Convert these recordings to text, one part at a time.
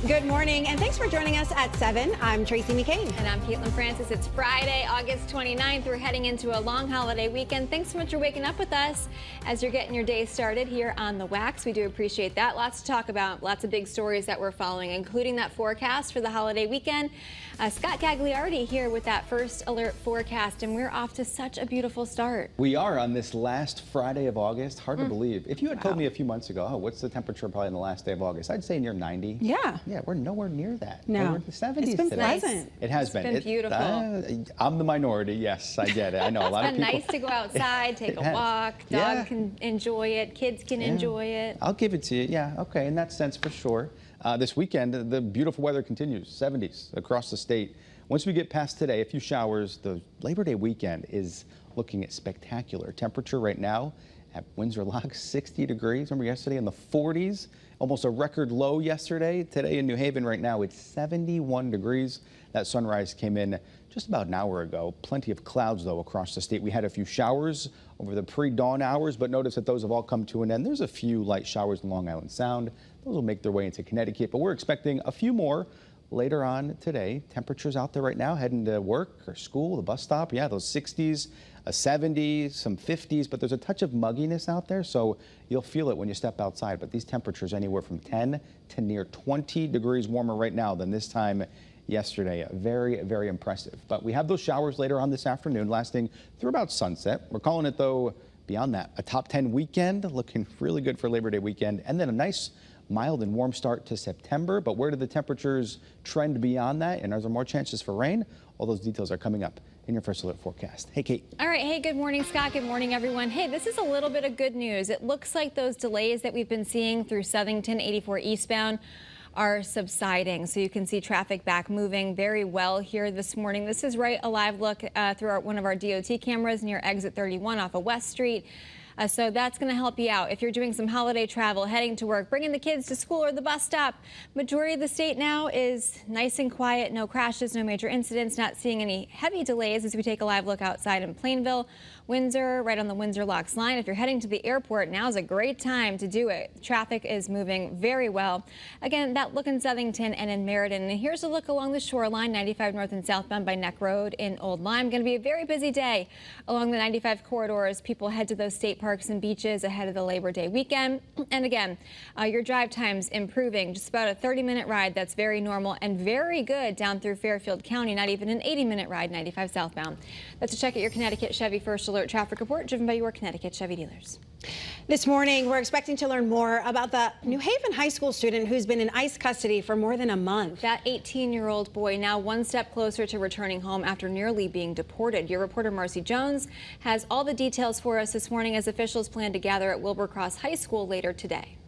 Good morning, and thanks for joining us at 7. I'm Tracey McCain. And I'm Caitlin Francis. It's Friday, August 29th. We're heading into a long holiday weekend. Thanks so much for waking up with us as you're getting your day started here on The Wax. We do appreciate that. Lots to talk about, lots of big stories that we're following, including that forecast for the holiday weekend. Scott Gagliardi here with that first alert forecast, and we're off to such a beautiful start. We are on this last Friday of August. Hard to believe. If you had told me a few months ago, oh, what's the temperature probably on the last day of August? I'd say near 90. Yeah. Yeah, we're nowhere near that. No. We're in the 70s It's been today. pleasant. It has It's been beautiful. I'm the minority. Yes, I get it. I know a lot of people. It's been nice to go outside, take a walk. Dog can enjoy it. Kids can enjoy it. I'll give it to you. Yeah, okay, in that sense for sure. This weekend, the beautiful weather continues. 70s across the state. Once we get past today, a few showers, the Labor Day weekend is looking at spectacular. Temperature right now at Windsor Lock, 60 degrees. Remember yesterday in the 40s? Almost a record low yesterday. Today in New Haven right now, it's 71 degrees. That sunrise came in just about an hour ago. Plenty of clouds, though, across the state. We had a few showers over the pre-dawn hours, but notice that those have all come to an end. There's a few light showers in Long Island Sound. Those will make their way into Connecticut, but we're expecting a few more later on today. Temperatures out there right now, heading to work or school, the bus stop. Yeah, those 60s, a 70, some 50s, but there's a touch of mugginess out there, so you'll feel it when you step outside. But these temperatures anywhere from 10 to near 20 degrees warmer right now than this time yesterday. Very, very impressive. But we have those showers later on this afternoon, lasting through about sunset. We're calling it, though, beyond that, a top 10 weekend, looking really good for Labor Day weekend, and then a nice mild and warm start to September. But where do the temperatures trend beyond that? And are there more chances for rain? All those details are coming up in your first alert forecast. Hey, Kate. All right. Hey, good morning, Scott. Good morning, everyone. Hey, this is a little bit of good news. It looks like those delays that we've been seeing through Southington 84 eastbound are subsiding. So you can see traffic back moving very well here this morning. This is a live look through one of our DOT cameras near exit 31 off of West Street. So that's going to help you out if you're doing some holiday travel, heading to work, bringing the kids to school or the bus stop. Majority of the state now is nice and quiet, no crashes, no major incidents, not seeing any heavy delays as we take a live look outside in Plainville, Windsor, right on the Windsor Locks line. If you're heading to the airport, now's a great time to do it. Traffic is moving very well. Again, that look in Southington and in Meriden. And here's a look along the shoreline, 95 north and southbound by Neck Road in Old Lyme. Going to be a very busy day along the 95 corridor as people head to those state parks and beaches ahead of the Labor Day weekend. And again, your drive time's improving. Just about a 30-minute ride. That's very normal and very good down through Fairfield County. Not even an 80-minute ride, 95 southbound. That's a check at your Connecticut Chevy First Alert traffic report driven by your Connecticut Chevy dealers. This morning, we're expecting to learn more about the New Haven high school student who's been in ICE custody for more than a month. That 18-year-old boy now one step closer to returning home after nearly being deported. Your reporter Marcy Jones has all the details for us this morning as officials plan to gather at Wilbur Cross High School later today.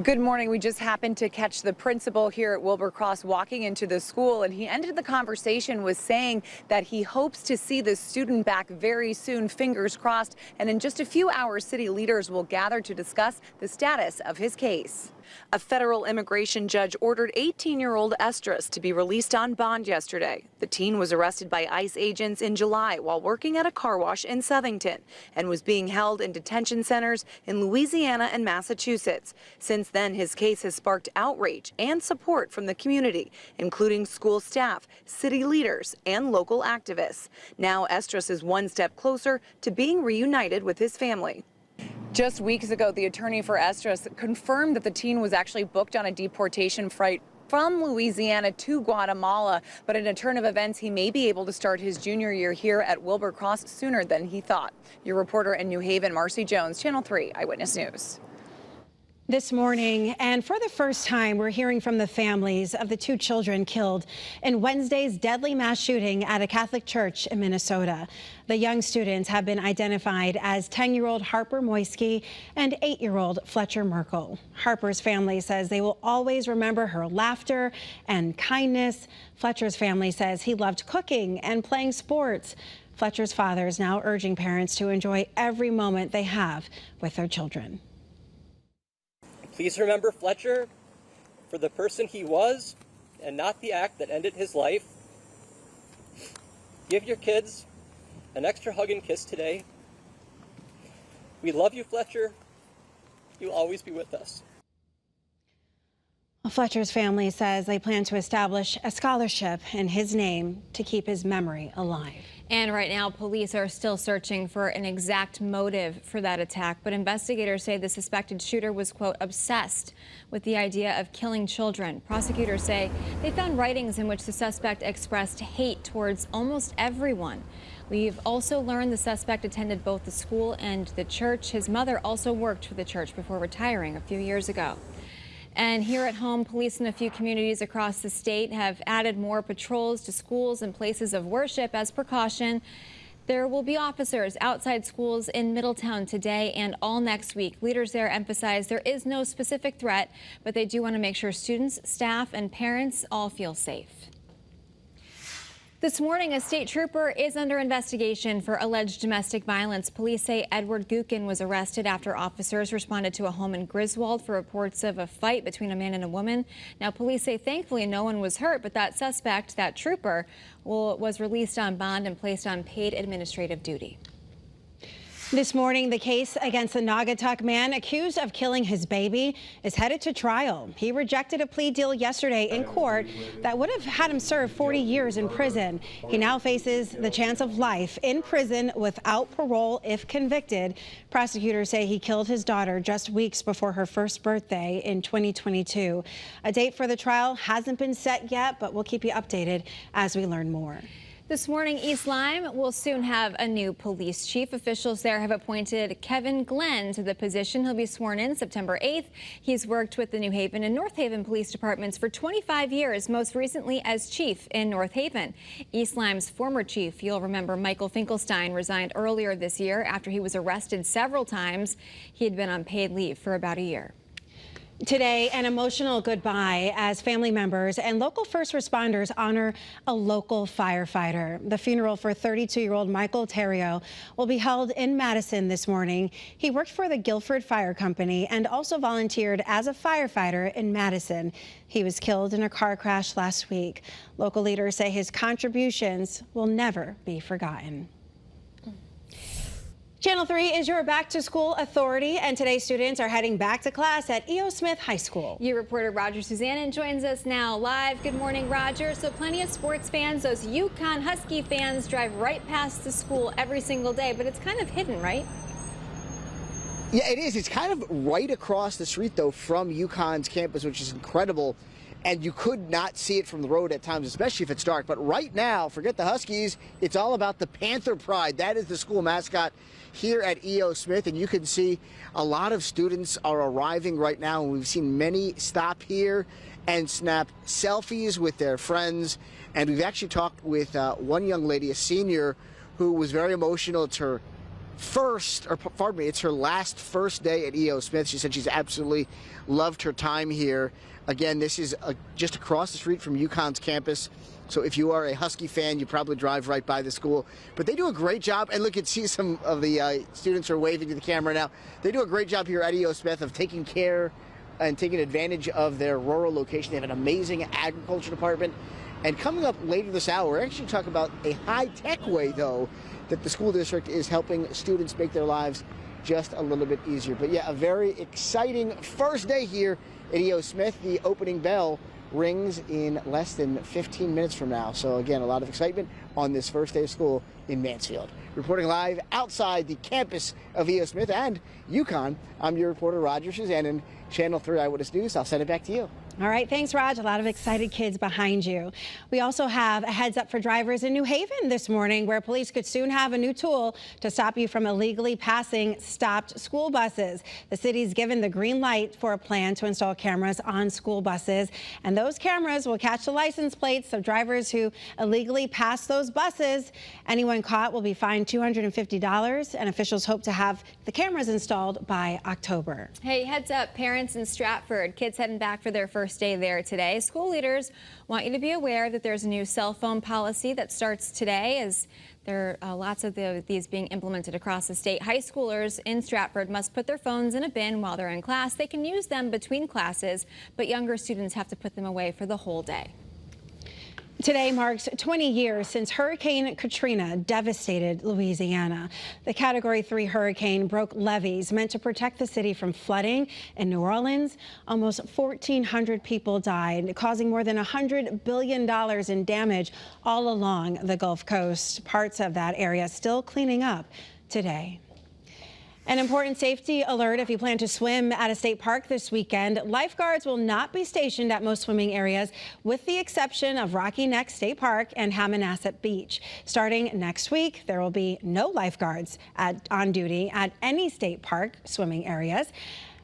Good morning. We just happened to catch the principal here at Wilbur Cross walking into the school, and he ended the conversation with saying that he hopes to see the student back very soon, fingers crossed, and in just a few hours, city leaders will gather to discuss the status of his case. A federal immigration judge ordered 18-year-old Estras to be released on bond yesterday. The teen was arrested by ICE agents in July while working at a car wash in Southington and was being held in detention centers in Louisiana and Massachusetts. Since then, his case has sparked outrage and support from the community, including school staff, city leaders, and local activists. Now, Estras is one step closer to being reunited with his family. Just weeks ago, the attorney for Estras confirmed that the teen was actually booked on a deportation flight from Louisiana to Guatemala, but in a turn of events, he may be able to start his junior year here at Wilbur Cross sooner than he thought. Your reporter in New Haven, Marcy Jones, Channel 3 Eyewitness News. This morning, and for the first time, we're hearing from the families of the two children killed in Wednesday's deadly mass shooting at a Catholic church in Minnesota. The young students have been identified as 10-year-old Harper Moisky and 8-year-old Fletcher Merkel. Harper's family says they will always remember her laughter and kindness. Fletcher's family says he loved cooking and playing sports. Fletcher's father is now urging parents to enjoy every moment they have with their children. Please remember Fletcher for the person he was and not the act that ended his life. Give your kids an extra hug and kiss today. We love you, Fletcher. You'll always be with us. Fletcher's family says they plan to establish a scholarship in his name to keep his memory alive. And right now, police are still searching for an exact motive for that attack. But investigators say the suspected shooter was, quote, obsessed with the idea of killing children. Prosecutors say they found writings in which the suspect expressed hate towards almost everyone. We've also learned the suspect attended both the school and the church. His mother also worked for the church before retiring a few years ago. And here at home, police in a few communities across the state have added more patrols to schools and places of worship as precaution. There will be officers outside schools in Middletown today and all next week. Leaders there emphasize there is no specific threat, but they do want to make sure students, staff, and parents all feel safe. This morning, a state trooper is under investigation for alleged domestic violence. Police say Edward Gukin was arrested after officers responded to a home in Griswold for reports of a fight between a man and a woman. Now, police say thankfully no one was hurt, but that suspect, that trooper, was released on bond and placed on paid administrative duty. This morning, the case against the Naugatuck man accused of killing his baby is headed to trial. He rejected a plea deal yesterday in court that would have had him serve 40 years in prison. He now faces the chance of life in prison without parole if convicted. Prosecutors say he killed his daughter just weeks before her first birthday in 2022. A date for the trial hasn't been set yet, but we'll keep you updated as we learn more. This morning, East Lyme will soon have a new police chief. Officials there have appointed Kevin Glenn to the position. He'll be sworn in September 8th. He's worked with the New Haven and North Haven police departments for 25 years, most recently as chief in North Haven. East Lyme's former chief, you'll remember Michael Finkelstein, resigned earlier this year after he was arrested several times. He had been on paid leave for about a year. Today, an emotional goodbye as family members and local first responders honor a local firefighter. The funeral for 32-year-old Michael Terrio will be held in Madison this morning. He worked for the Guilford Fire Company and also volunteered as a firefighter in Madison. He was killed in a car crash last week. Local leaders say his contributions will never be forgotten. Channel 3 is your back-to-school authority, and today students are heading back to class at E.O. Smith High School. Your reporter Roger Suzanne joins us now live. Good morning, Roger. So plenty of sports fans, those UConn Husky fans, drive right past the school every single day, but it's kind of hidden, right? Yeah, it is. It's kind of right across the street, though, from UConn's campus, which is incredible. And you could not see it from the road at times, especially if it's dark. But right now, forget the Huskies, it's all about the Panther Pride. That is the school mascot here at E.O. Smith. And you can see a lot of students are arriving right now. And we've seen many stop here and snap selfies with their friends. And we've actually talked with one young lady, a senior, who was very emotional. It's her it's her last first day at E.O. Smith. She said she's absolutely loved her time here. Again, this is just across the street from UConn's campus. So if you are a Husky fan, you probably drive right by the school. But they do a great job. And look, you see some of the students are waving to the camera now. They do a great job here at E.O. Smith of taking care and taking advantage of their rural location. They have an amazing agriculture department. And coming up later this hour, we're actually talking about a high-tech way, though, that the school district is helping students make their lives just a little bit easier. But yeah, a very exciting first day here at E.O. Smith. The opening bell rings in less than 15 minutes from now. So again, a lot of excitement on this first day of school in Mansfield. Reporting live outside the campus of E.O. Smith and UConn, I'm your reporter, Roger Suzanne, Channel 3 Eyewitness News. I'll send it back to you. All right, thanks, Raj. A lot of excited kids behind you. We also have a heads up for drivers in New Haven this morning, where police could soon have a new tool to stop you from illegally passing stopped school buses. The city's given the green light for a plan to install cameras on school buses, and those cameras will catch the license plates of drivers who illegally pass those buses. Anyone caught will be fined $250, and officials hope to have the cameras installed by October. Hey, heads up, parents in Stratford. Kids heading back for their first day there today. School leaders want you to be aware that there's a new cell phone policy that starts today, as there are lots of these being implemented across the state. High schoolers in Stratford must put their phones in a bin while they're in class. They can use them between classes, but younger students have to put them away for the whole day. Today marks 20 years since Hurricane Katrina devastated Louisiana. The Category 3 hurricane broke levees meant to protect the city from flooding. In New Orleans, almost 1,400 people died, causing more than $100 billion in damage all along the Gulf Coast. Parts of that area still cleaning up today. An important safety alert if you plan to swim at a state park this weekend. Lifeguards will not be stationed at most swimming areas, with the exception of Rocky Neck State Park and Hammonasset Beach. Starting next week, there will be no lifeguards on duty at any state park swimming areas,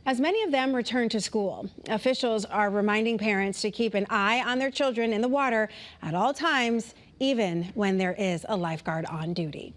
as many of them return to school. Officials are reminding parents to keep an eye on their children in the water at all times, even when there is a lifeguard on duty.